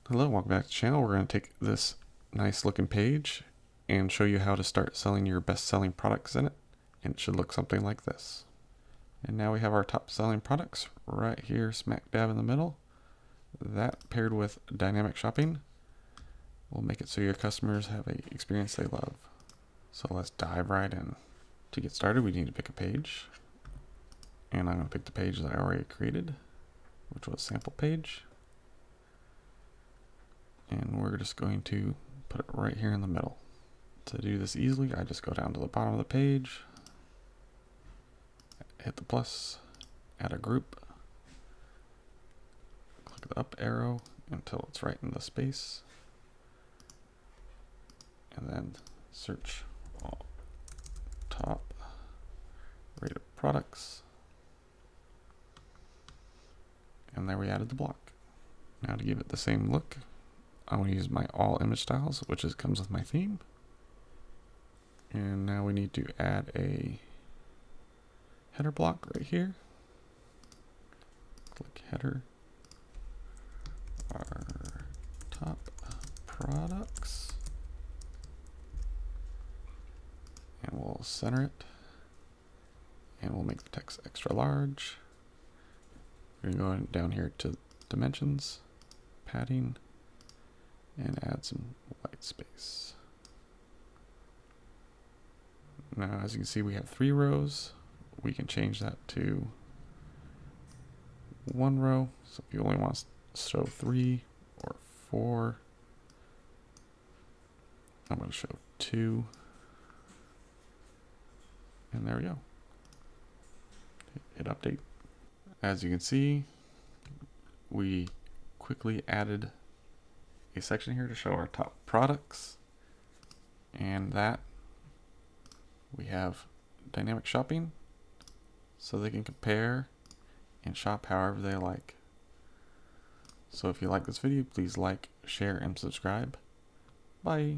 Hello, welcome back to the channel. We're going to take this nice looking page and show you how to start selling your best selling products in it. And it should look something like this. And now we have our top selling products right here smack dab in the middle. That paired with dynamic shopping will make it so your customers have an experience they love. So let's dive right in. To get started, we need to pick a page. And I'm going to pick the page that I already created, which was sample page. And we're just going to put it right here in the middle. To do this easily, I just go down to the bottom of the page, hit the plus, add a group, click the up arrow until it's right in the space, and then search all top rated products. And there we added the block. Now to give it the same look, I'm going to use my all image styles, which comes with my theme. And now we need to add a header block right here. Click header, our top products, and we'll center it, and we'll make the text extra large. We're going to go down here to dimensions, padding, and add some white space. Now, as you can see, we have 3 rows. We can change that to 1 row. So if you only want to show 3 or 4, I'm going to show 2. And there we go. Hit update. As you can see, we quickly added a section here to show our top products, and that we have dynamic shopping so they can compare and shop however they like. So if you like this video, please like, share, and subscribe. Bye.